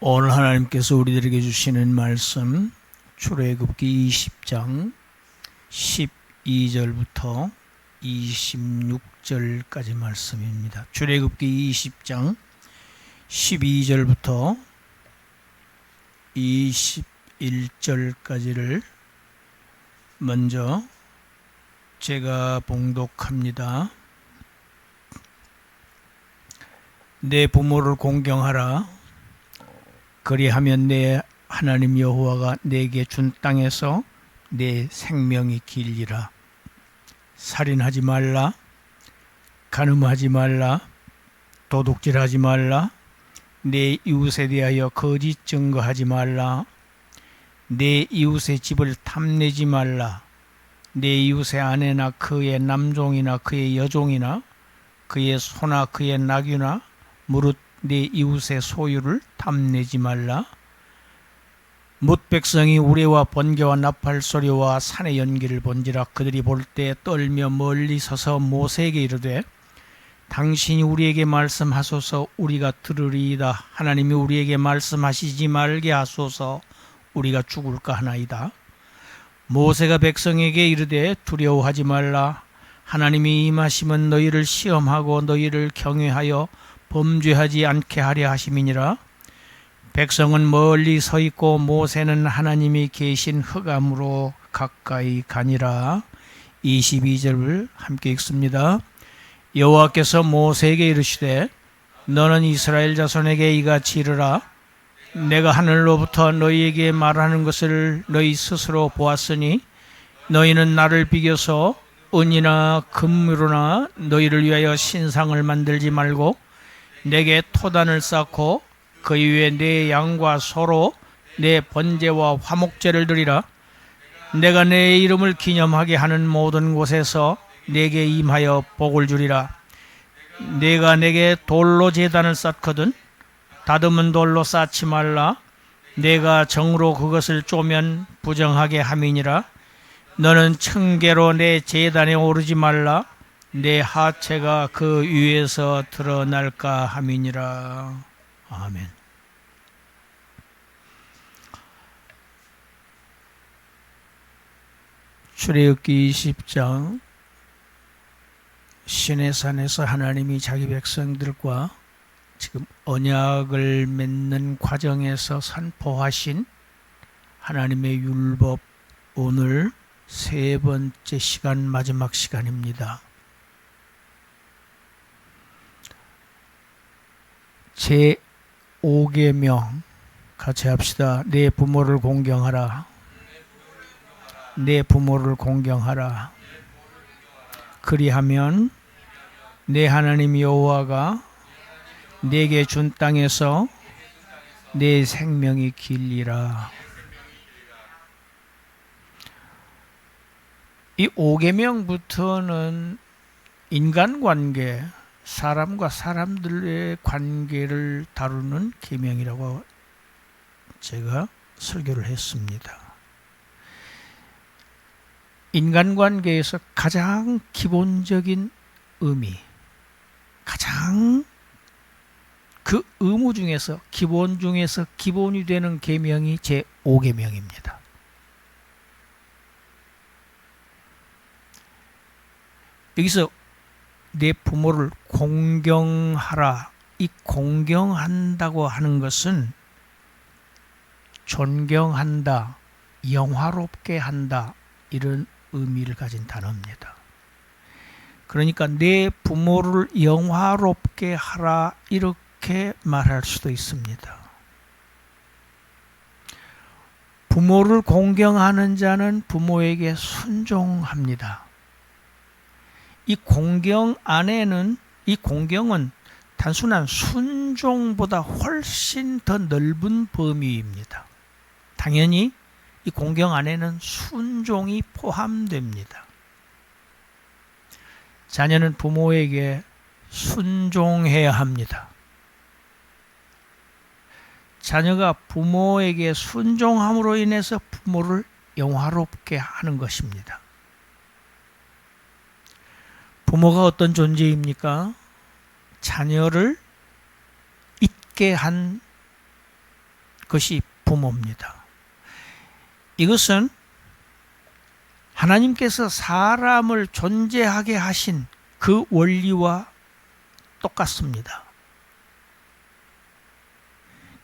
오늘 하나님께서 우리들에게 주시는 말씀 출애굽기 20장 12절부터 26절까지 말씀입니다. 출애굽기 20장 12절부터 21절까지를 먼저 제가 봉독합니다. 내 부모를 공경하라. 그리하면 내 하나님 여호와가 내게 준 땅에서 내 생명이 길리라. 살인하지 말라. 간음하지 말라. 도둑질하지 말라. 내 이웃에 대하여 거짓 증거하지 말라. 내 이웃의 집을 탐내지 말라. 내 이웃의 아내나 그의 남종이나 그의 여종이나 그의 소나 그의 낙유나 무릇 내 이웃의 소유를 탐내지 말라. 뭇 백성이 우레와 번개와 나팔 소리와 산의 연기를 본지라. 그들이 볼 때 떨며 멀리 서서 모세에게 이르되 당신이 우리에게 말씀하소서. 우리가 들으리이다. 하나님이 우리에게 말씀하시지 말게 하소서. 우리가 죽을까 하나이다. 모세가 백성에게 이르되 두려워하지 말라. 하나님이 임하시면 너희를 시험하고 너희를 경외하여 범죄하지 않게 하려 하심이니라. 백성은 멀리 서 있고 모세는 하나님이 계신 흑암으로 가까이 가니라. 22절을 함께 읽습니다. 여호와께서 모세에게 이르시되 너는 이스라엘 자손에게 이같이 이르라. 내가 하늘로부터 너희에게 말하는 것을 너희 스스로 보았으니 너희는 나를 비교서 은이나 금으로나 너희를 위하여 신상을 만들지 말고 내게 토단을 쌓고 그 위에 내 양과 소로 내 번제와 화목제를 드리라. 내가 내 이름을 기념하게 하는 모든 곳에서 내게 임하여 복을 주리라. 내가 내게 돌로 제단을 쌓거든 다듬은 돌로 쌓지 말라. 내가 정으로 그것을 쪼면 부정하게 함이니라. 너는 층계로 내 제단에 오르지 말라. 내 하체가 그 위에서 드러날까 함이니라. 아멘. 출애굽기 20장 시내산에서 하나님이 자기 백성들과 지금 언약을 맺는 과정에서 선포하신 하나님의 율법, 오늘 세 번째 시간, 마지막 시간입니다. 제5계명 같이 합시다. 내 부모를 공경하라. 내 부모를 공경하라. 그리하면 내 하나님 여호와가 내게 준 땅에서 내 생명이 길리라. 이 5계명부터는 인간관계, 사람과 사람들의 관계를 다루는 계명이라고 제가 설교를 했습니다. 인간관계에서 가장 기본적인 의미, 가장 그 의무 중에서 기본 중에서 기본이 되는 계명이 제5계명입니다. 여기서 내 부모를 공경하라. 이 공경한다고 하는 것은 존경한다, 영화롭게 한다, 이런 의미를 가진 단어입니다. 그러니까 내 부모를 영화롭게 하라, 이렇게 말할 수도 있습니다. 부모를 공경하는 자는 부모에게 순종합니다. 이 공경 안에는, 이 공경은 단순한 순종보다 훨씬 더 넓은 범위입니다. 당연히 이 공경 안에는 순종이 포함됩니다. 자녀는 부모에게 순종해야 합니다. 자녀가 부모에게 순종함으로 인해서 부모를 영화롭게 하는 것입니다. 부모가 어떤 존재입니까? 자녀를 잊게 한 것이 부모입니다. 이것은 하나님께서 사람을 존재하게 하신 그 원리와 똑같습니다.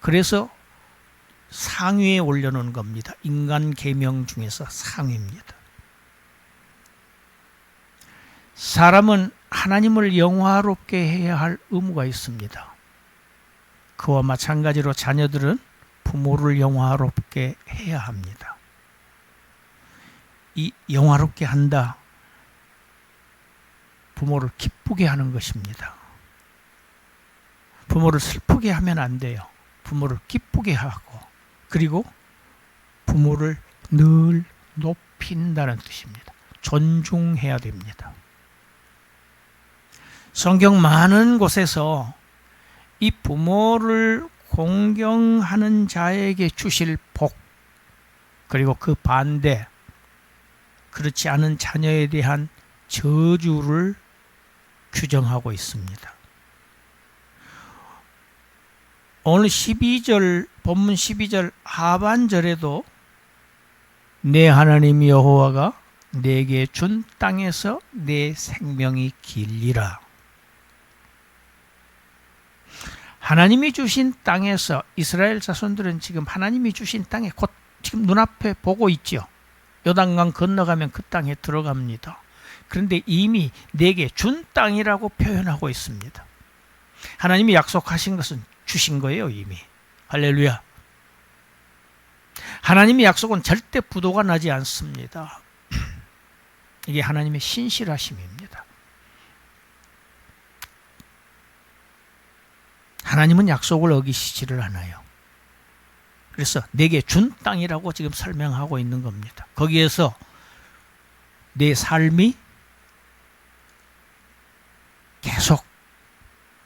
그래서 상위에 올려놓은 겁니다. 인간 계명 중에서 상위입니다. 사람은 하나님을 영화롭게 해야 할 의무가 있습니다. 그와 마찬가지로 자녀들은 부모를 영화롭게 해야 합니다. 이 영화롭게 한다, 부모를 기쁘게 하는 것입니다. 부모를 슬프게 하면 안 돼요. 부모를 기쁘게 하고, 그리고 부모를 늘 높인다는 뜻입니다. 존중해야 됩니다. 성경 많은 곳에서 이 부모를 공경하는 자에게 주실 복, 그리고 그 반대, 그렇지 않은 자녀에 대한 저주를 규정하고 있습니다. 오늘 12절, 본문 12절 하반절에도 내 하나님 여호와가 내게 준 땅에서 내 생명이 길리라. 하나님이 주신 땅에서, 이스라엘 자손들은 지금 하나님이 주신 땅에 곧 지금 눈앞에 보고 있죠. 요단강 건너가면 그 땅에 들어갑니다. 그런데 이미 내게 준 땅이라고 표현하고 있습니다. 하나님이 약속하신 것은 주신 거예요, 이미. 할렐루야. 하나님의 약속은 절대 부도가 나지 않습니다. 이게 하나님의 신실하심입니다. 하나님은 약속을 어기시지를 않아요. 그래서 내게 준 땅이라고 지금 설명하고 있는 겁니다. 거기에서 내 삶이 계속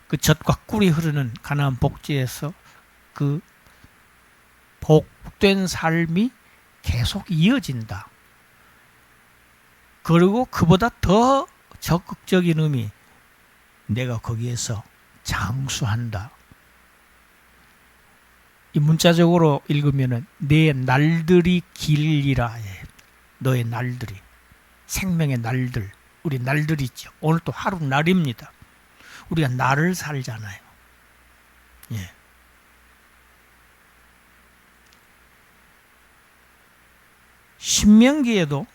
그 젖과 꿀이 흐르는 가나안 복지에서 그 복된 삶이 계속 이어진다. 그리고 그보다 더 적극적인 의미, 내가 거기에서 장수한다. 이 문자적으로 읽으면은 내 날들이 길리라. 너의 날들이, 생명의 날들, 우리 날들이 있죠. 오늘 또 하루 날입니다. 우리가 날을 살잖아요. 예. 신명기에도,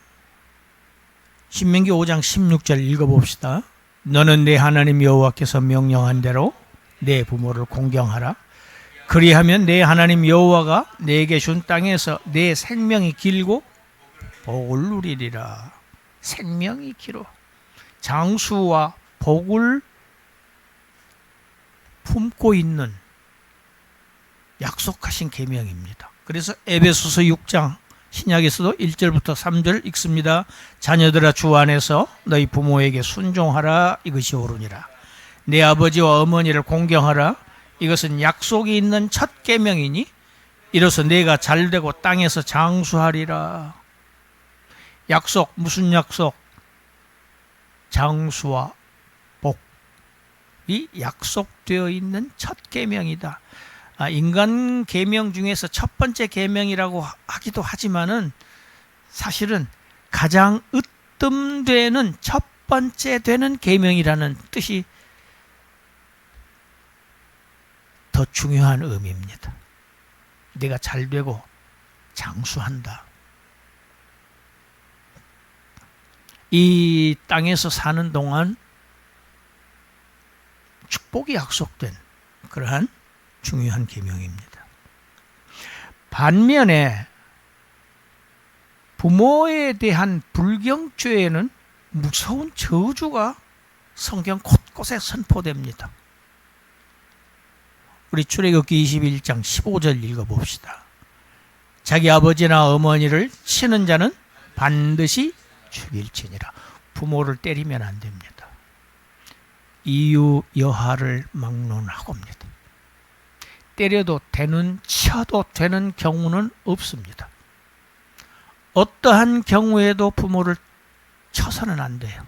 신명기 5장 16절 읽어봅시다. 너는 내 하나님 여호와께서 명령한 대로 내 부모를 공경하라. 그리하면 내 하나님 여호와가 내게 준 땅에서 내 생명이 길고 복을 누리리라. 생명이 길어. 장수와 복을 품고 있는 약속하신 계명입니다. 그래서 에베소서 6장 신약에서도 1절부터 3절 읽습니다. 자녀들아, 주 안에서 너희 부모에게 순종하라. 이것이 옳으니라. 내 아버지와 어머니를 공경하라. 이것은 약속이 있는 첫 계명이니 이로써 내가 잘되고 땅에서 장수하리라. 약속, 무슨 약속? 장수와 복이 약속되어 있는 첫 계명이다. 인간 계명 중에서 첫 번째 계명이라고 하기도 하지만은 사실은 가장 으뜸되는 첫 번째 되는 계명이라는 뜻이 더 중요한 의미입니다. 내가 잘되고 장수한다. 이 땅에서 사는 동안 축복이 약속된 그러한 중요한 계명입니다. 반면에 부모에 대한 불경죄에는 무서운 저주가 성경 곳곳에 선포됩니다. 우리 출애굽기 21장 15절 읽어봅시다. 자기 아버지나 어머니를 치는 자는 반드시 죽일지니라. 부모를 때리면 안 됩니다. 이유 여하를 막론하고입니다. 때려도 되는, 쳐도 되는 경우는 없습니다. 어떠한 경우에도 부모를 쳐서는 안 돼요.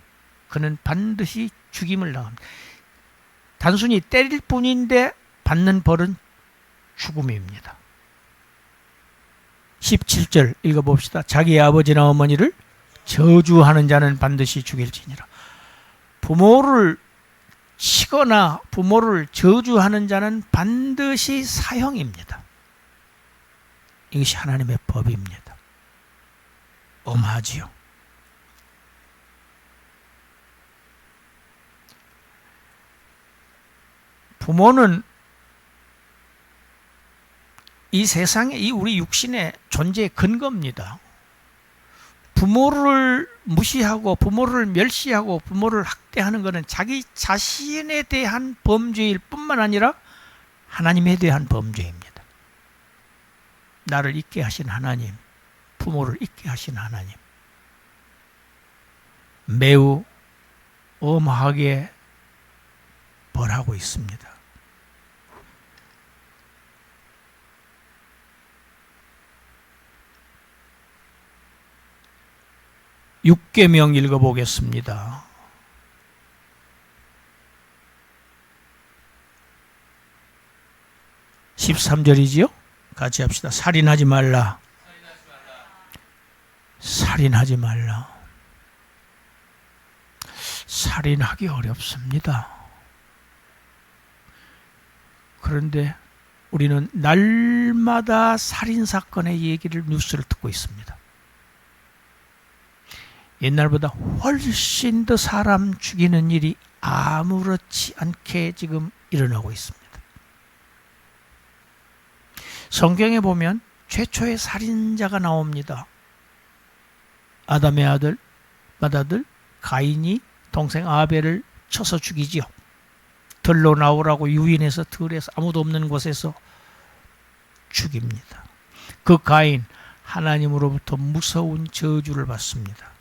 그는 반드시 죽임을 당합니다. 단순히 때릴 뿐인데 받는 벌은 죽음입니다. 17절 읽어봅시다. 자기의 아버지나 어머니를 저주하는 자는 반드시 죽일지니라. 부모를 치거나 부모를 저주하는 자는 반드시 사형입니다. 이것이 하나님의 법입니다. 엄하지요. 부모는 이 세상에 이 우리 육신의 존재의 근거입니다. 부모를 무시하고 부모를 멸시하고 부모를 학대하는 것은 자기 자신에 대한 범죄일 뿐만 아니라 하나님에 대한 범죄입니다. 나를 있게 하신 하나님, 부모를 있게 하신 하나님, 매우 엄하게 벌하고 있습니다. 육계명 읽어보겠습니다. 13절이지요? 같이 합시다. 살인하지 말라. 살인하지 말라. 살인하기 어렵습니다. 그런데 우리는 날마다 살인사건의 얘기를 뉴스를 듣고 있습니다. 옛날보다 훨씬 더 사람 죽이는 일이 아무렇지 않게 지금 일어나고 있습니다. 성경에 보면 최초의 살인자가 나옵니다. 아담의 아들, 맏아들 가인이 동생 아벨을 쳐서 죽이지요. 들로 나오라고 유인해서 들에서 아무도 없는 곳에서 죽입니다. 그 가인 하나님으로부터 무서운 저주를 받습니다.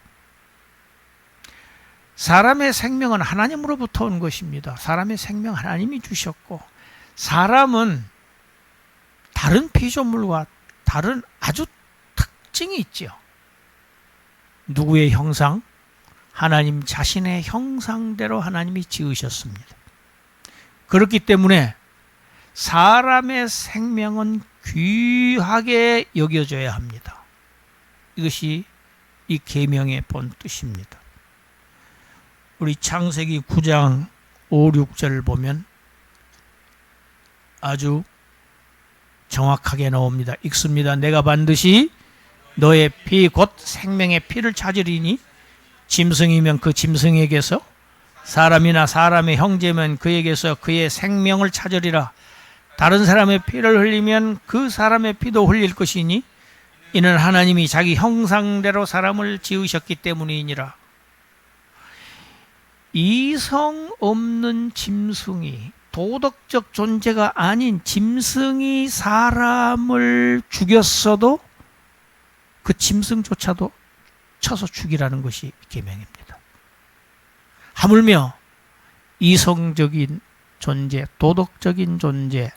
사람의 생명은 하나님으로부터 온 것입니다. 사람의 생명 하나님이 주셨고, 사람은 다른 피조물과 다른 아주 특징이 있죠. 누구의 형상? 하나님 자신의 형상대로 하나님이 지으셨습니다. 그렇기 때문에 사람의 생명은 귀하게 여겨져야 합니다. 이것이 이 계명의 본 뜻입니다. 우리 창세기 9장 5, 6절을 보면 아주 정확하게 나옵니다. 읽습니다. 내가 반드시 너의 피 곧 생명의 피를 찾으리니 짐승이면 그 짐승에게서, 사람이나 사람의 형제면 그에게서 그의 생명을 찾으리라. 다른 사람의 피를 흘리면 그 사람의 피도 흘릴 것이니 이는 하나님이 자기 형상대로 사람을 지으셨기 때문이니라. 이성 없는 짐승이, 도덕적 존재가 아닌 짐승이 사람을 죽였어도 그 짐승조차도 쳐서 죽이라는 것이 계명입니다. 하물며 이성적인 존재, 도덕적인 존재가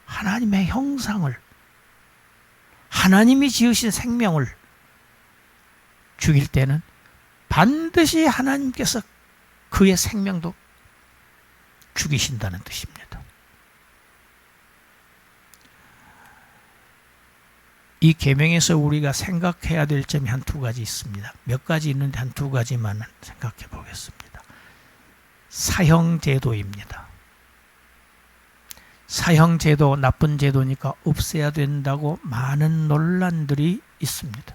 하나님의 형상을, 하나님이 지으신 생명을 죽일 때는 반드시 하나님께서 그의 생명도 죽이신다는 뜻입니다. 이 계명에서 우리가 생각해야 될 점이 한 두 가지 있습니다. 몇 가지 있는데 한 두 가지만 생각해 보겠습니다. 사형제도입니다. 사형제도 나쁜 제도니까 없애야 된다고 많은 논란들이 있습니다.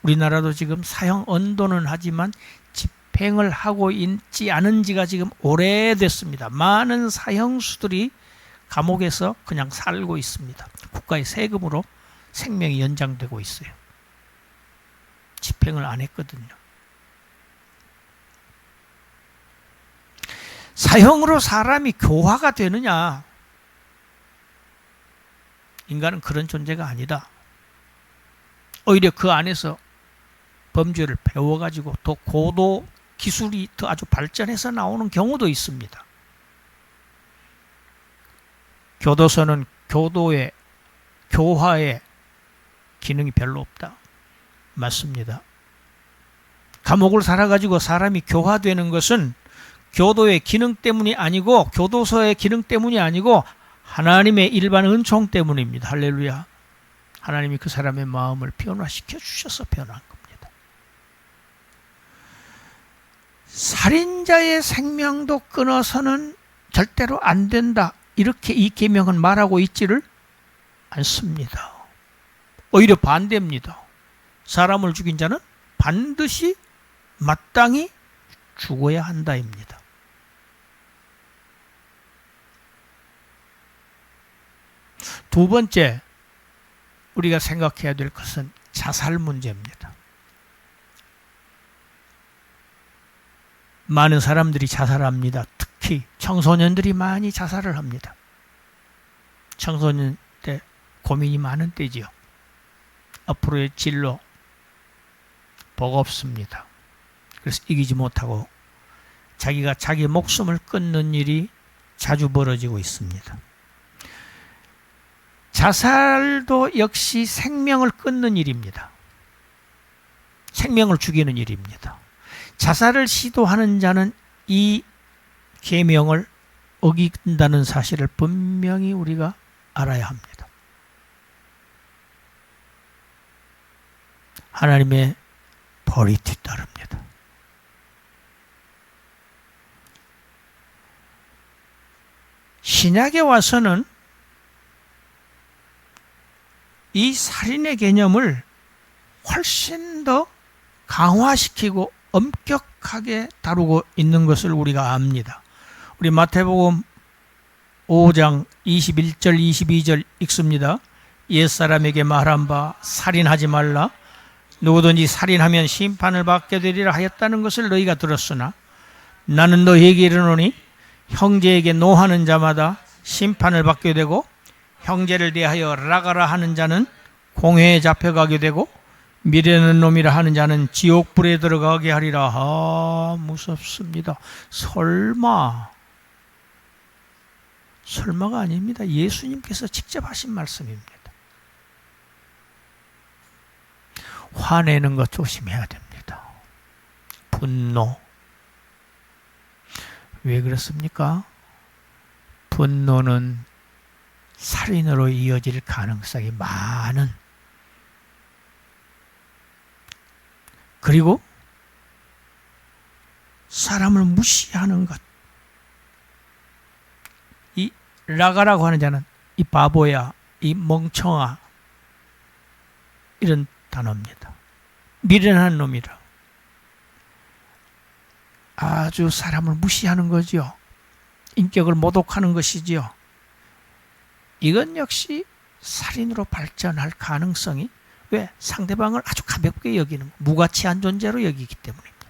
우리나라도 지금 사형 언도는 하지만 집행을 하고 있지 않은 지가 지금 오래됐습니다. 많은 사형수들이 감옥에서 그냥 살고 있습니다. 국가의 세금으로 생명이 연장되고 있어요. 집행을 안 했거든요. 사형으로 사람이 교화가 되느냐? 인간은 그런 존재가 아니다. 오히려 그 안에서 범죄를 배워가지고 더 고도 기술이 더 아주 발전해서 나오는 경우도 있습니다. 교도소는 교화의 기능이 별로 없다. 맞습니다. 감옥을 살아가지고 사람이 교화되는 것은 교도의 기능 때문이 아니고, 교도소의 기능 때문이 아니고 하나님의 일반 은총 때문입니다. 할렐루야. 하나님이 그 사람의 마음을 변화시켜 주셔서 변한 겁니다. 살인자의 생명도 끊어서는 절대로 안 된다, 이렇게 이 계명은 말하고 있지를 않습니다. 오히려 반대입니다. 사람을 죽인 자는 반드시 마땅히 죽어야 한다입니다. 두 번째, 우리가 생각해야 될 것은 자살 문제입니다. 많은 사람들이 자살합니다. 특히 청소년들이 많이 자살을 합니다. 청소년 때 고민이 많은 때지요. 앞으로의 진로 버겁습니다. 그래서 이기지 못하고 자기가 자기 목숨을 끊는 일이 자주 벌어지고 있습니다. 자살도 역시 생명을 끊는 일입니다. 생명을 죽이는 일입니다. 자살을 시도하는 자는 이 계명을 어긴다는 사실을 분명히 우리가 알아야 합니다. 하나님의 벌이 뒤따릅니다. 신약에 와서는 이 살인의 개념을 훨씬 더 강화시키고 엄격하게 다루고 있는 것을 우리가 압니다. 우리 마태복음 5장 21절 22절 읽습니다. 옛사람에게 말한 바 살인하지 말라. 누구든지 살인하면 심판을 받게 되리라 하였다는 것을 너희가 들었으나 나는 너희에게 이르노니 형제에게 노하는 자마다 심판을 받게 되고 형제를 대하여 라가라 하는 자는 공회에 잡혀가게 되고 미련한 놈이라 하는 자는 지옥불에 들어가게 하리라. 아, 무섭습니다. 설마가 아닙니다. 예수님께서 직접 하신 말씀입니다. 화내는 것 조심해야 됩니다. 분노. 왜 그렇습니까? 분노는 살인으로 이어질 가능성이 많은, 그리고 사람을 무시하는 것. 이 라가라고 하는 자는 이 바보야, 이 멍청아, 이런 단어입니다. 미련한 놈이라. 아주 사람을 무시하는 거죠. 인격을 모독하는 것이지요. 이건 역시 살인으로 발전할 가능성이, 왜? 상대방을 아주 가볍게 여기는, 무가치한 존재로 여기기 때문입니다.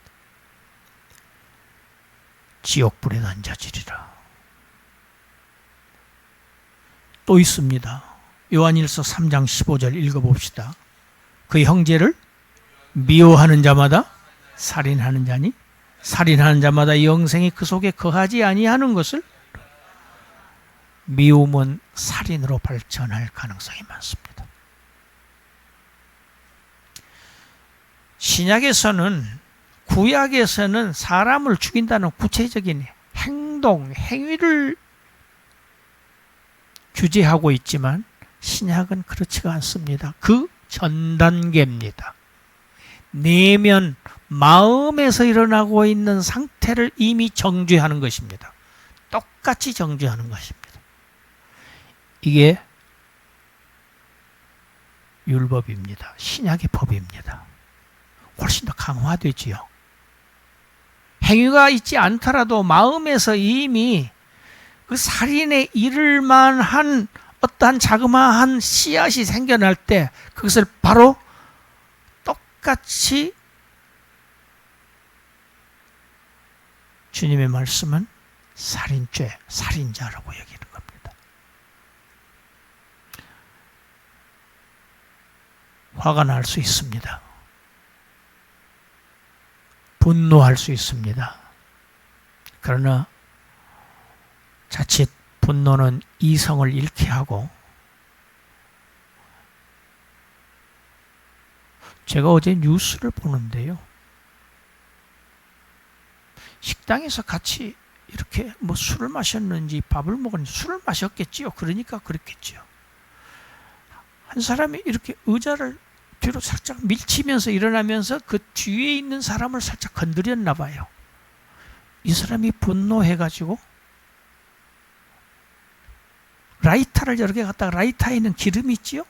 지옥불에 던져지리라. 또 있습니다. 요한일서 3장 15절 읽어봅시다. 그 형제를 미워하는 자마다 살인하는 자니 살인하는 자마다 영생이 그 속에 거하지 아니하는 것을. 미움은 살인으로 발전할 가능성이 많습니다. 신약에서는, 구약에서는 사람을 죽인다는 구체적인 행동, 행위를 규제하고 있지만 신약은 그렇지가 않습니다. 그 전 단계입니다. 내면, 마음에서 일어나고 있는 상태를 이미 정죄하는 것입니다. 똑같이 정죄하는 것입니다. 이게 율법입니다. 신약의 법입니다. 훨씬 더 강화되지요. 행위가 있지 않더라도 마음에서 이미 그 살인에 이를 만한 어떠한 자그마한 씨앗이 생겨날 때 그것을 바로 똑같이 주님의 말씀은 살인죄, 살인자라고 여기는 겁니다. 화가 날 수 있습니다. 분노할 수 있습니다. 그러나 자칫 분노는 이성을 잃게 하고, 제가 어제 뉴스를 보는데요. 식당에서 같이 이렇게 뭐 술을 마셨는지 밥을 먹었는지 술을 마셨겠지요. 그러니까 그랬겠지요. 한 사람이 이렇게 의자를 뒤로 살짝 밀치면서 일어나면서 그 뒤에 있는 사람을 살짝 건드렸나 봐요. 이 사람이 분노해가지고 라이터를 여러 개 갖다가 라이터에 있는 기름이 있지요?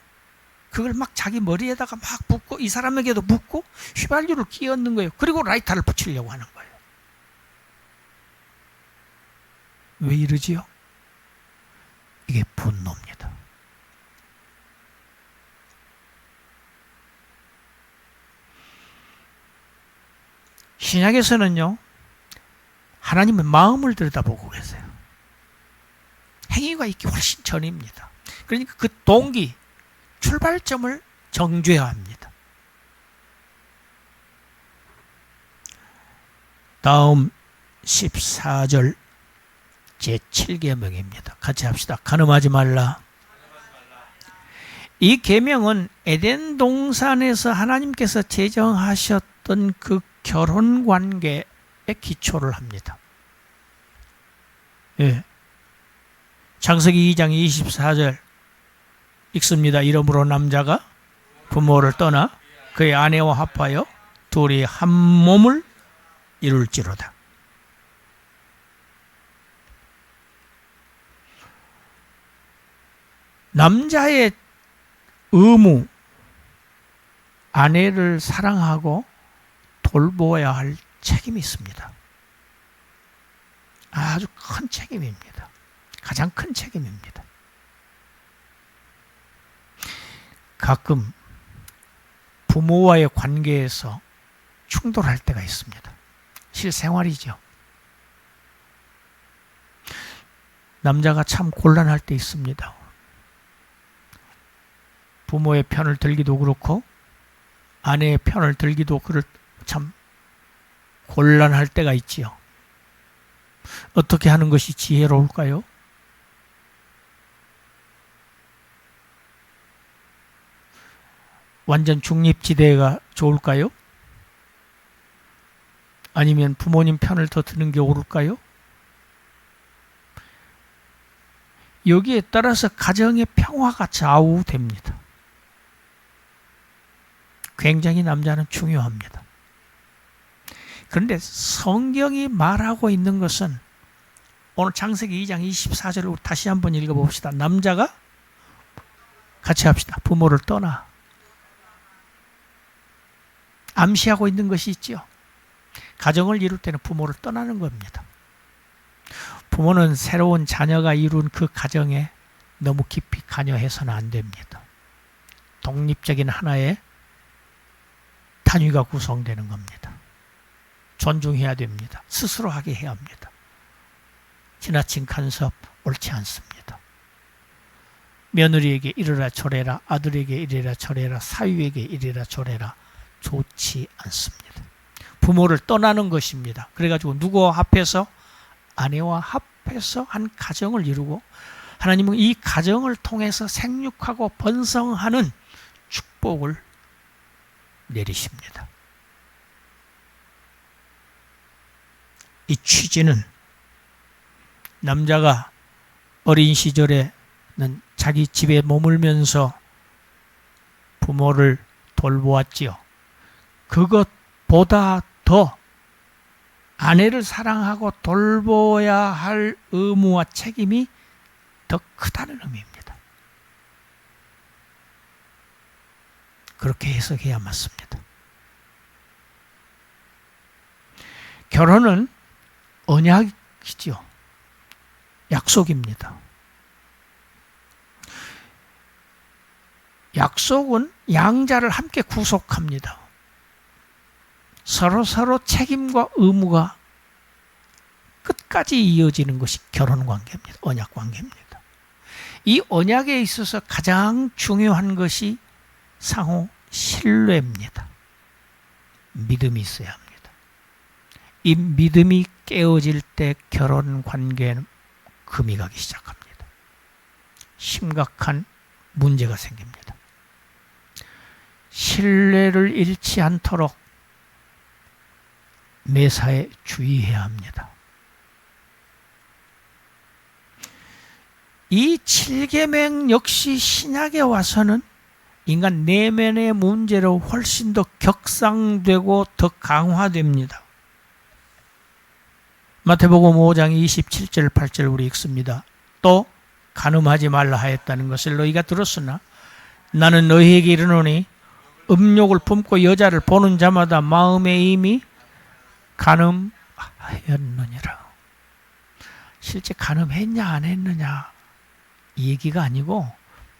그걸 막 자기 머리에다가 막 붓고 이 사람에게도 붓고 휘발유를 끼얹는 거예요. 그리고 라이터를 붙이려고 하는 거예요. 왜 이러지요? 이게 분노입니다. 신약에서는요, 하나님은 마음을 들여다보고 계세요. 행위가 있기 훨씬 전입니다. 그러니까 그 동기, 출발점을 정죄해야 합니다. 다음 14절 제7계명입니다. 같이 합시다. 간음하지 말라. 이 계명은 에덴 동산에서 하나님께서 제정하셨던 그 결혼 관계에 기초를 합니다. 예. 창세기 2장 24절 읽습니다. 이러므로 남자가 부모를 떠나 그의 아내와 합하여 둘이 한 몸을 이룰지로다. 남자의 의무, 아내를 사랑하고 돌보아야 할 책임이 있습니다. 아주 큰 책임입니다. 가장 큰 책임입니다. 가끔 부모와의 관계에서 충돌할 때가 있습니다. 실생활이죠. 남자가 참 곤란할 때 있습니다. 부모의 편을 들기도 그렇고 아내의 편을 들기도 참 곤란할 때가 있지요. 어떻게 하는 것이 지혜로울까요? 완전 중립지대가 좋을까요? 아니면 부모님 편을 더 드는 게 옳을까요? 여기에 따라서 가정의 평화가 좌우됩니다. 굉장히 남자는 중요합니다. 그런데 성경이 말하고 있는 것은 오늘 창세기 2장 24절을 다시 한번 읽어봅시다. 남자가 같이 합시다. 부모를 떠나. 암시하고 있는 것이 있죠. 가정을 이룰 때는 부모를 떠나는 겁니다. 부모는 새로운 자녀가 이룬 그 가정에 너무 깊이 관여해서는 안 됩니다. 독립적인 하나의 단위가 구성되는 겁니다. 존중해야 됩니다. 스스로 하게 해야 합니다. 지나친 간섭 옳지 않습니다. 며느리에게 이래라 저래라, 아들에게 이래라 저래라, 사위에게 이래라 저래라 좋지 않습니다. 부모를 떠나는 것입니다. 그래가지고 누구와 합해서? 아내와 합해서 한 가정을 이루고 하나님은 이 가정을 통해서 생육하고 번성하는 축복을 내리십니다. 이 취지는 남자가 어린 시절에는 자기 집에 머물면서 부모를 돌보았지요. 그것보다 더 아내를 사랑하고 돌보아야 할 의무와 책임이 더 크다는 의미입니다. 그렇게 해석해야 맞습니다. 결혼은 언약이죠. 약속입니다. 약속은 양자를 함께 구속합니다. 서로 책임과 의무가 끝까지 이어지는 것이 결혼 관계입니다. 언약 관계입니다. 이 언약에 있어서 가장 중요한 것이 상호 신뢰입니다. 믿음이 있어야 합니다. 이 믿음이 깨어질 때 결혼 관계는 금이 가기 시작합니다. 심각한 문제가 생깁니다. 신뢰를 잃지 않도록 매사에 주의해야 합니다. 이 7계명 역시 신약에 와서는 인간 내면의 문제로 훨씬 더 격상되고 더 강화됩니다. 마태복음 5장 27절 8절 우리 읽습니다. 또 간음하지 말라 하였다는 것을 너희가 들었으나 나는 너희에게 이르노니 음욕을 품고 여자를 보는 자마다 마음에 이미 간음하였느니라. 실제 간음했냐 안 했느냐 이 얘기가 아니고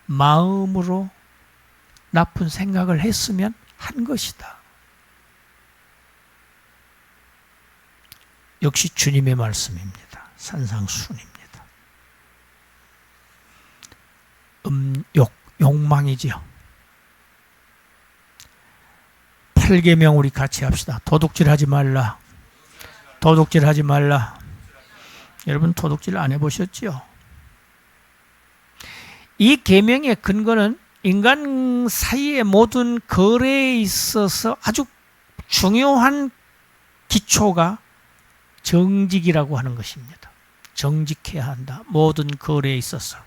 마음으로 나쁜 생각을 했으면 한 것이다. 역시 주님의 말씀입니다. 산상순입니다. 욕망이지요. 8계명 우리 같이 합시다. 도둑질하지 말라. 도둑질하지 말라. 여러분 도둑질 안 해보셨지요? 이 계명의 근거는 인간 사이의 모든 거래에 있어서 아주 중요한 기초가 정직이라고 하는 것입니다. 정직해야 한다. 모든 거래에 있어서.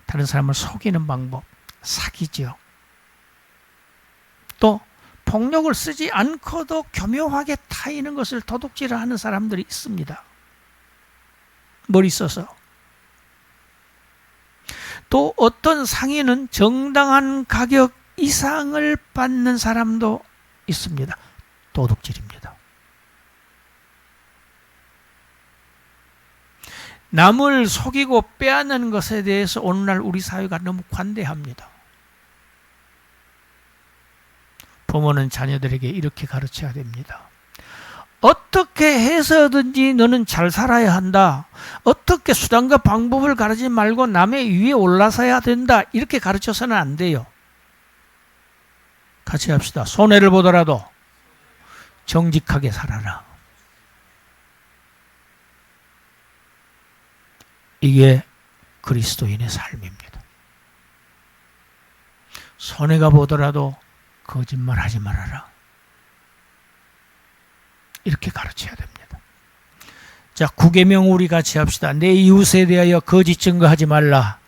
다른 사람을 속이는 방법, 사기죠. 또 폭력을 쓰지 않고도 교묘하게 타이는 것을 도둑질을 하는 사람들이 있습니다. 머리 써서. 또 어떤 상인은 정당한 가격 이상을 받는 사람도 있습니다. 도둑질입니다. 남을 속이고 빼앗는 것에 대해서 오늘날 우리 사회가 너무 관대합니다. 부모는 자녀들에게 이렇게 가르쳐야 됩니다. 어떻게 해서든지 너는 잘 살아야 한다. 어떻게 수단과 방법을 가르치지 말고 남의 위에 올라서야 된다. 이렇게 가르쳐서는 안 돼요. 같이 합시다. 손해를 보더라도 정직하게 살아라. 이게 그리스도인의 삶입니다. 손해가 보더라도 거짓말하지 말아라. 이렇게 가르쳐야 됩니다. 자, 9계명 우리 같이 합시다. 내 이웃에 대하여 거짓 증거하지 말라.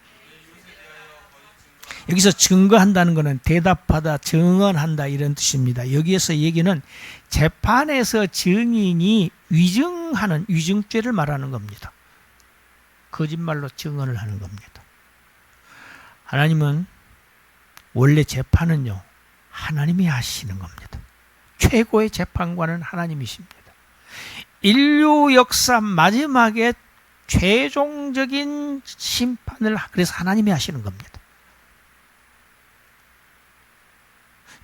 여기서 증거한다는 것은 대답하다, 증언한다 이런 뜻입니다. 여기에서 얘기는 재판에서 증인이 위증하는 위증죄를 말하는 겁니다. 거짓말로 증언을 하는 겁니다. 하나님은 원래 재판은요, 하나님이 하시는 겁니다. 최고의 재판관은 하나님이십니다. 인류 역사 마지막에 최종적인 심판을 그래서 하나님이 하시는 겁니다.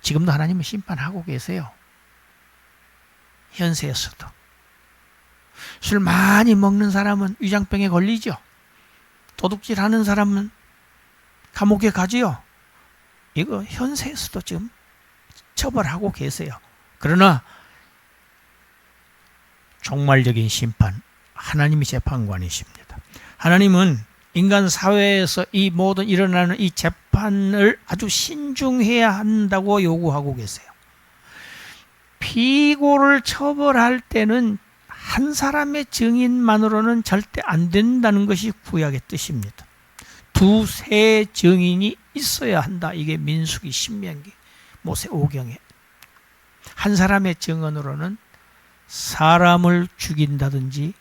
지금도 하나님은 심판하고 계세요. 현세에서도. 술 많이 먹는 사람은 위장병에 걸리죠. 도둑질하는 사람은 감옥에 가지요. 이거 현세에서도 지금 처벌하고 계세요. 그러나 종말적인 심판, 하나님이 재판관이십니다. 하나님은 인간 사회에서 이 모든 일어나는 이 재판을 아주 신중해야 한다고 요구하고 계세요. 피고를 처벌할 때는 한 사람의 증인만으로는 절대 안 된다는 것이 구약의 뜻입니다. 두세 증인이 있어야 한다. 이게 민수기, 신명기, 모세오경에. 한 사람의 증언으로는 사람을 죽인다든지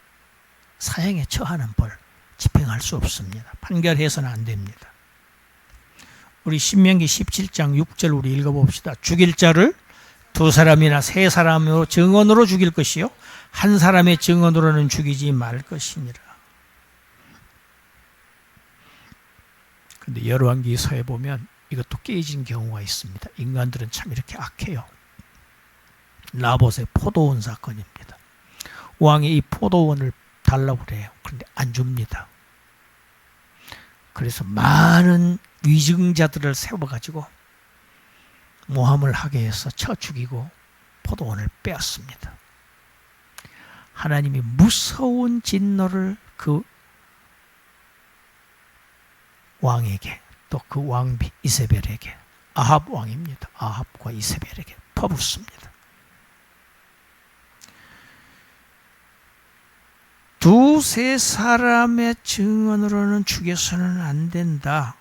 사형에 처하는 벌 집행할 수 없습니다. 판결해서는 안 됩니다. 우리 신명기 17장 6절 우리 읽어봅시다. 죽일 자를 두 사람이나 세 사람으로 증언으로 죽일 것이요 한 사람의 증언으로는 죽이지 말 것이니라. 그런데 열왕기서에 보면 이것도 깨진 경우가 있습니다. 인간들은 참 이렇게 악해요. 나봇의 포도원 사건입니다. 왕이 이 포도원을 달라고 그래요. 그런데 안 줍니다. 그래서 많은 위증자들을 세워가지고 모함을 하게 해서 쳐 죽이고 포도원을 빼앗습니다. 하나님이 무서운 진노를 그 왕에게 또 그 왕비 이세벨에게 아합 왕입니다. 아합과 이세벨에게 퍼붓습니다. 두세 사람의 증언으로는 죽여서는 안 된다.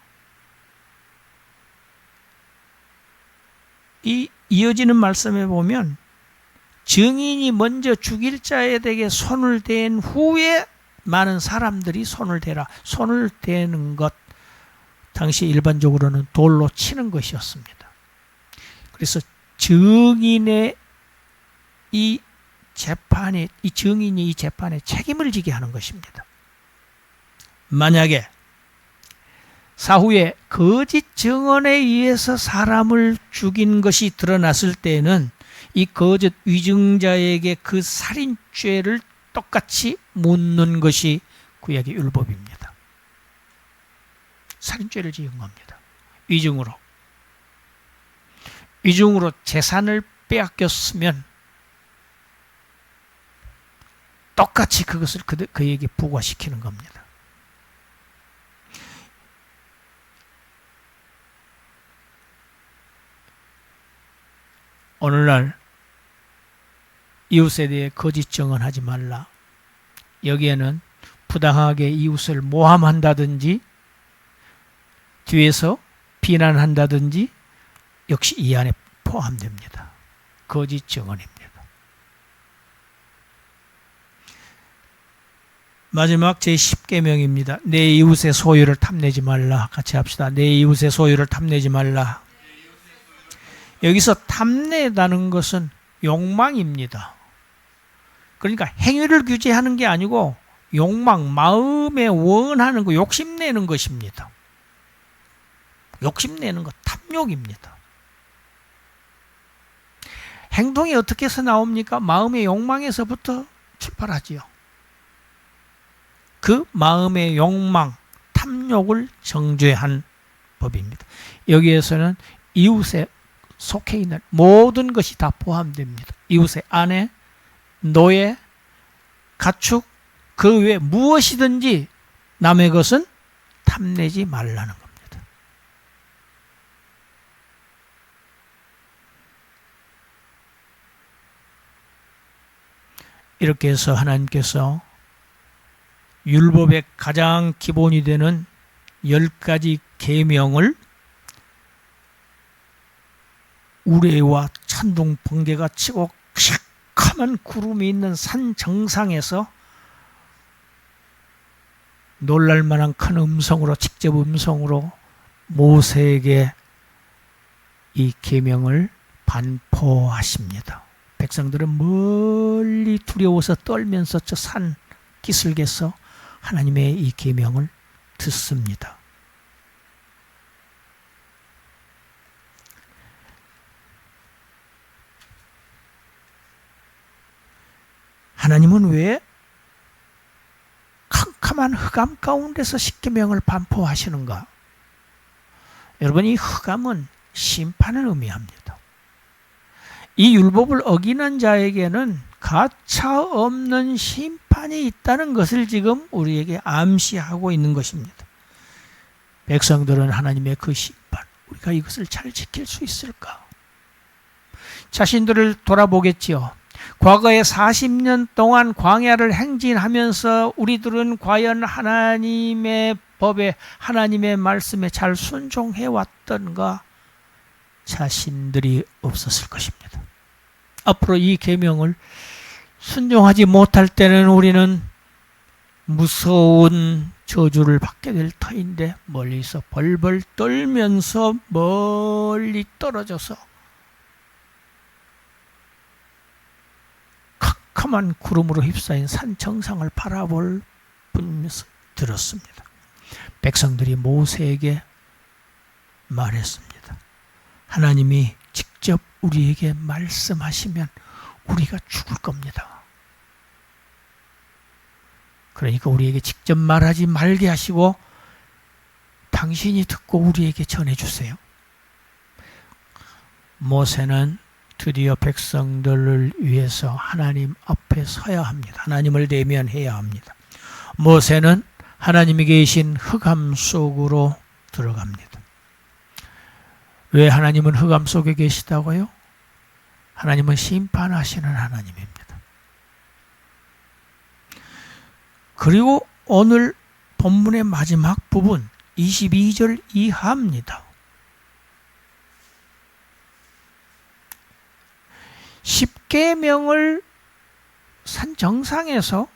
이 이어지는 말씀에 보면 증인이 먼저 죽일 자에게 손을 댄 후에 많은 사람들이 손을 대라. 손을 대는 것, 당시 일반적으로는 돌로 치는 것이었습니다. 그래서 증인의 이 재판에, 이 증인이 이 재판에 책임을 지게 하는 것입니다. 만약에 사후에 거짓 증언에 의해서 사람을 죽인 것이 드러났을 때는 이 거짓 위증자에게 그 살인죄를 똑같이 묻는 것이 구약의 율법입니다. 살인죄를 지은 겁니다. 위증으로. 위증으로 재산을 빼앗겼으면 똑같이 그것을 그에게 부과시키는 겁니다. 오늘날 이웃에 대해 거짓 증언하지 말라. 여기에는 부당하게 이웃을 모함한다든지 뒤에서 비난한다든지 역시 이 안에 포함됩니다. 거짓 증언입니다. 마지막 제10계명입니다. 내 이웃의 소유를 탐내지 말라. 같이 합시다. 내 이웃의 소유를 탐내지 말라. 여기서 탐내다는 것은 욕망입니다. 그러니까 행위를 규제하는 게 아니고 욕망, 마음에 원하는 거, 욕심내는 것입니다. 욕심내는 것, 탐욕입니다. 행동이 어떻게 해서 나옵니까? 마음의 욕망에서부터 출발하지요. 그 마음의 욕망, 탐욕을 정죄한 법입니다. 여기에서는 이웃에 속해 있는 모든 것이 다 포함됩니다. 이웃의 아내, 노예, 가축, 그 외 무엇이든지 남의 것은 탐내지 말라는 겁니다. 이렇게 해서 하나님께서 율법의 가장 기본이 되는 10가지 계명을 우레와 천둥 번개가 치고 시커먼 구름이 있는 산 정상에서 놀랄만한 큰 음성으로, 직접 음성으로 모세에게 이 계명을 반포하십니다. 백성들은 멀리 두려워서 떨면서 저 산 기슭에서 하나님의 이 계명을 듣습니다. 하나님은 왜 캄캄한 흑암 가운데서 십계명을 반포하시는가? 여러분, 이 흑암은 심판을 의미합니다. 이 율법을 어기는 자에게는 가차 없는 심판이 있다는 것을 지금 우리에게 암시하고 있는 것입니다. 백성들은 하나님의 그 심판, 우리가 이것을 잘 지킬 수 있을까? 자신들을 돌아보겠지요. 과거에 40년 동안 광야를 행진하면서 우리들은 과연 하나님의 법에, 하나님의 말씀에 잘 순종해 왔던가? 자신들이 없었을 것입니다. 앞으로 이 계명을 순종하지 못할 때는 우리는 무서운 저주를 받게 될 터인데, 멀리서 벌벌 떨면서 멀리 떨어져서 캄캄한 구름으로 휩싸인 산 정상을 바라볼 뿐이면서 들었습니다. 백성들이 모세에게 말했습니다. 하나님이 직접 우리에게 말씀하시면 우리가 죽을 겁니다. 그러니까 우리에게 직접 말하지 말게 하시고 당신이 듣고 우리에게 전해주세요. 모세는 드디어 백성들을 위해서 하나님 앞에 서야 합니다. 하나님을 대면해야 합니다. 모세는 하나님이 계신 흑암 속으로 들어갑니다. 왜 하나님은 흑암 속에 계시다고요? 하나님은 심판하시는 하나님입니다. 그리고 오늘 본문의 마지막 부분 22절 이하입니다. 십계명을 산 정상에서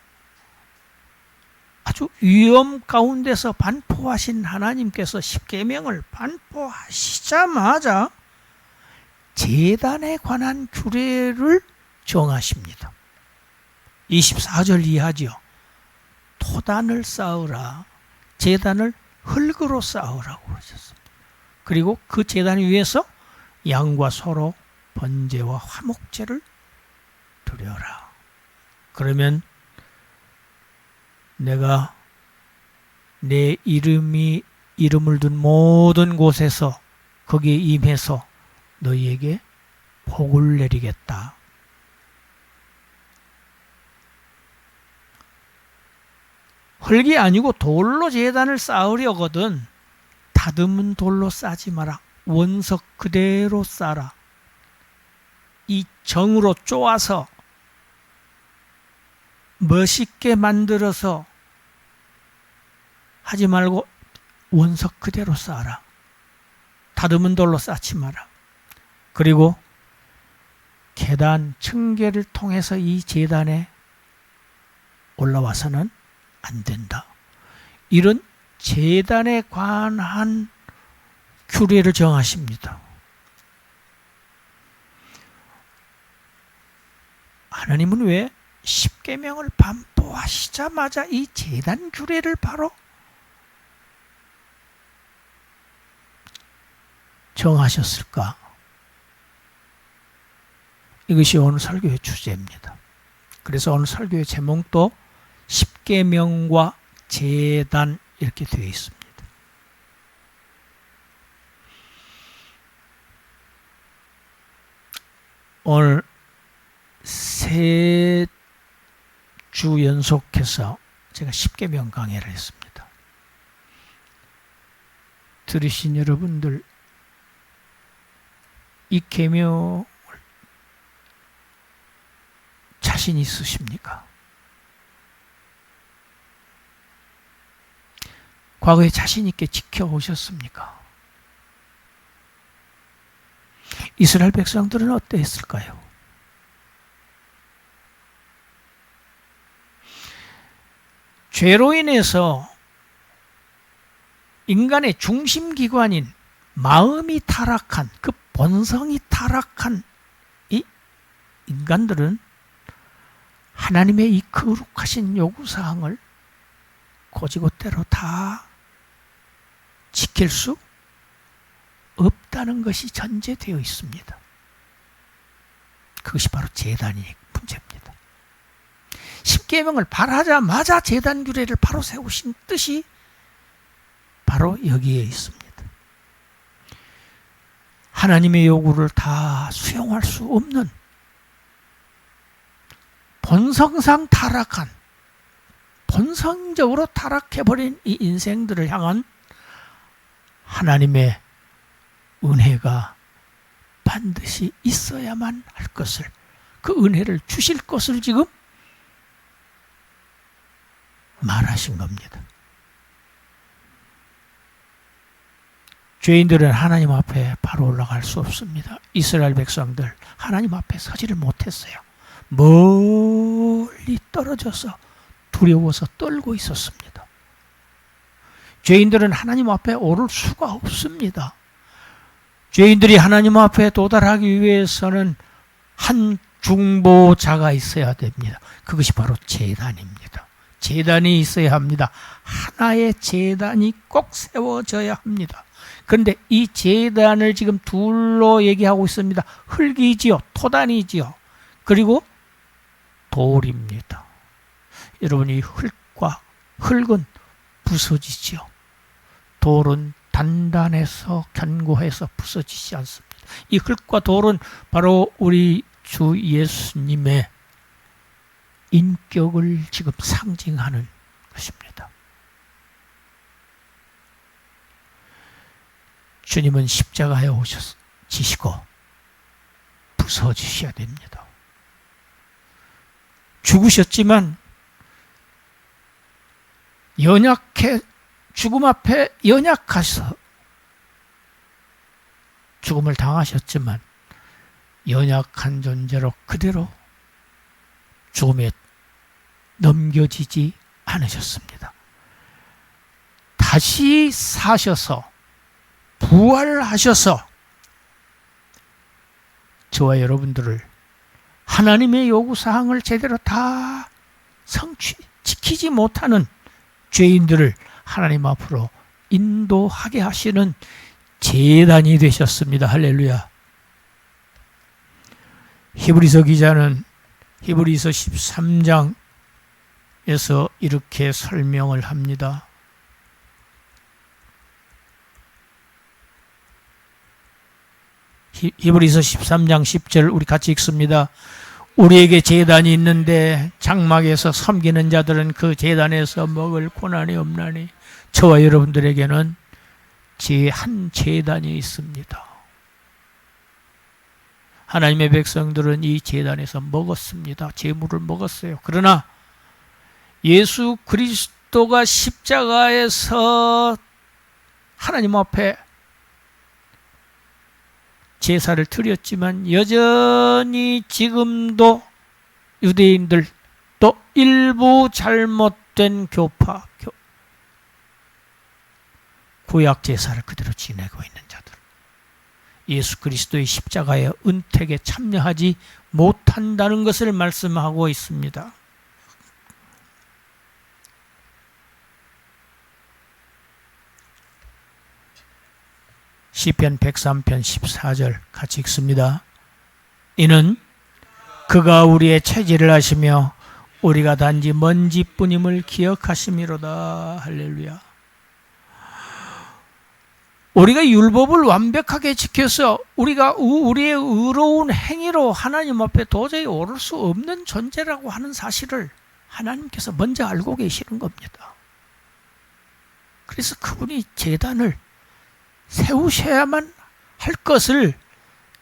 아주 위험 가운데서 반포하신 하나님께서 십계명을 반포하시자마자 제단에 관한 규례를 정하십니다. 24절 이하지요. 토단을 쌓으라. 제단을 흙으로 쌓으라고 그러셨습니다. 그리고 그 제단 위에서 양과 소로 번제와 화목제를 드려라. 그러면 내가 내 이름을 둔 모든 곳에서 거기에 임해서 너희에게 복을 내리겠다. 흙이 아니고 돌로 제단을 쌓으려거든 다듬은 돌로 쌓지 마라. 원석 그대로 쌓아라. 이 정으로 쪼아서 멋있게 만들어서 하지 말고 원석 그대로 쌓아라. 다듬은 돌로 쌓지 마라. 그리고 계단 층계를 통해서 이 제단에 올라와서는 안 된다. 이런 제단에 관한 규례를 정하십니다. 하나님은 왜 십계명을 반포하시자마자 이 제단 규례를 바로 정하셨을까? 이것이 오늘 설교의 주제입니다. 그래서 오늘 설교의 제목도 십계명과 제단 이렇게 되어 있습니다. 오늘 세 주 연속해서 제가 십계명 강의를 했습니다. 들으신 여러분들 이 계명을 자신 있으십니까? 과거에 자신 있게 지켜오셨습니까? 이스라엘 백성들은 어떠했을까요? 죄로 인해서 인간의 중심기관인 마음이 타락한, 그 본성이 타락한 이 인간들은 하나님의 이 거룩하신 요구사항을 고지고대로 다 지킬 수 없다는 것이 전제되어 있습니다. 그것이 바로 제단이 문제입니다. 십계명을 발하자마자 제단 규례를 바로 세우신 뜻이 바로 여기에 있습니다. 하나님의 요구를 다 수용할 수 없는 본성상 타락한, 본성적으로 타락해버린 이 인생들을 향한 하나님의 은혜가 반드시 있어야만 할 것을, 그 은혜를 주실 것을 지금 말하신 겁니다. 죄인들은 하나님 앞에 바로 올라갈 수 없습니다. 이스라엘 백성들 하나님 앞에 서지를 못했어요. 멀리 떨어져서 두려워서 떨고 있었습니다. 죄인들은 하나님 앞에 오를 수가 없습니다. 죄인들이 하나님 앞에 도달하기 위해서는 한 중보자가 있어야 됩니다. 그것이 바로 제단입니다. 제단이 있어야 합니다. 하나의 제단이 꼭 세워져야 합니다. 그런데 이 제단을 지금 둘로 얘기하고 있습니다. 흙이지요, 토단이지요, 그리고 돌입니다. 여러분, 이 흙은 부서지지요. 돌은 단단해서 견고해서 부서지지 않습니다. 이 흙과 돌은 바로 우리 주 예수님의 인격을 지금 상징하는 것입니다. 주님은 십자가에 지시고 부서지셔야 됩니다. 죽으셨지만 죽음 앞에 연약하셔서 죽음을 당하셨지만 연약한 존재로 그대로 죽음에 넘겨지지 않으셨습니다. 다시 사셔서 부활하셔서 저와 여러분들을 하나님의 요구사항을 제대로 다 지키지 못하는 죄인들을 하나님 앞으로 인도하게 하시는 제단이 되셨습니다. 할렐루야. 히브리서 기자는 히브리서 13장에서 이렇게 설명을 합니다. 히브리서 13장 10절 우리 같이 읽습니다. 우리에게 제단이 있는데 장막에서 섬기는 자들은 그 제단에서 먹을 고난이 없나니 저와 여러분들에게는 한 제단이 있습니다. 하나님의 백성들은 이 제단에서 먹었습니다. 제물을 먹었어요. 그러나 예수 그리스도가 십자가에서 하나님 앞에 제사를 드렸지만 여전히 지금도 유대인들 또 일부 잘못된 교파 구약 제사를 그대로 지내고 있는 자들, 예수 그리스도의 십자가의 은택에 참여하지 못한다는 것을 말씀하고 있습니다. 시편 103편 14절 같이 읽습니다. 이는 그가 우리의 체질을 하시며 우리가 단지 먼지뿐임을 기억하심이로다. 할렐루야. 우리가 율법을 완벽하게 지켜서 우리의 의로운 행위로 하나님 앞에 도저히 오를 수 없는 존재라고 하는 사실을 하나님께서 먼저 알고 계시는 겁니다. 그래서 그분이 제단을 세우셔야만 할 것을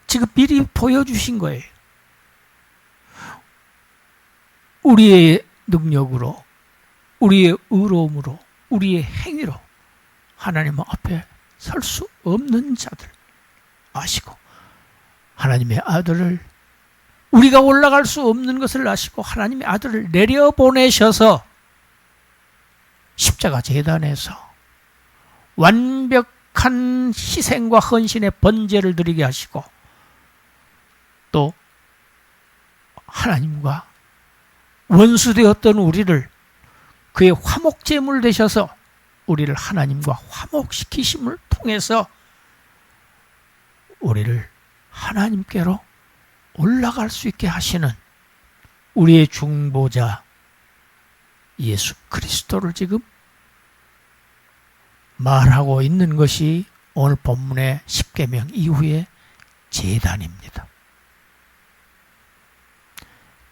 지금 미리 보여주신 거예요. 우리의 능력으로, 우리의 의로움으로, 우리의 행위로 하나님 앞에 설 수 없는 자들 아시고, 하나님의 아들을, 우리가 올라갈 수 없는 것을 아시고 하나님의 아들을 내려보내셔서 십자가 제단에서 완벽한 희생과 헌신의 번제를 드리게 하시고, 또 하나님과 원수되었던 우리를 그의 화목제물 되셔서 우리를 하나님과 화목시키심을 통해서 우리를 하나님께로 올라갈 수 있게 하시는 우리의 중보자 예수 그리스도를 지금 말하고 있는 것이 오늘 본문의 십계명 이후의 제단입니다.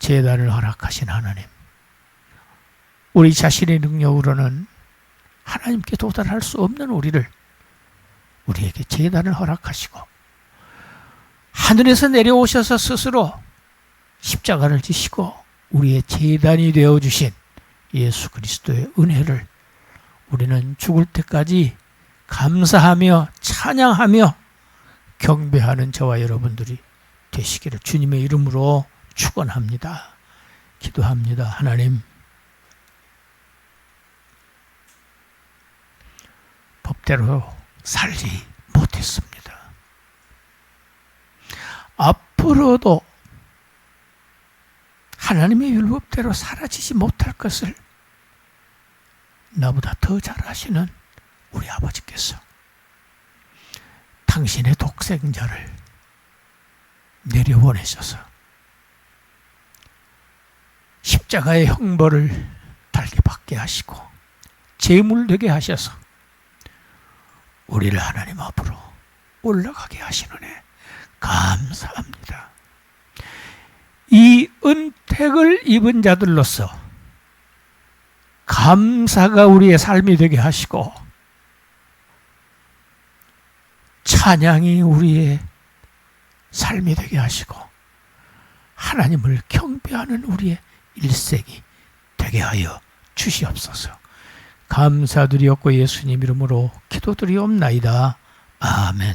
제단을 허락하신 하나님, 우리 자신의 능력으로는 하나님께 도달할 수 없는 우리에게 제단을 허락하시고 하늘에서 내려오셔서 스스로 십자가를 지시고 우리의 제단이 되어주신 예수 그리스도의 은혜를 우리는 죽을 때까지 감사하며 찬양하며 경배하는 저와 여러분들이 되시기를 주님의 이름으로 축원합니다. 기도합니다. 하나님, 법대로 살지 못했습니다. 앞으로도 하나님의 율법대로 사라지지 못할 것을 나보다 더 잘 아시는 우리 아버지께서 당신의 독생자를 내려보내셔서 십자가의 형벌을 달게 받게 하시고 제물되게 하셔서 우리를 하나님 앞으로 올라가게 하시느니 감사합니다. 이 은택을 입은 자들로서 감사가 우리의 삶이 되게 하시고 찬양이 우리의 삶이 되게 하시고 하나님을 경배하는 우리의 일생이 되게 하여 주시옵소서. 감사드리옵고 예수님 이름으로 기도드리옵나이다. 아멘.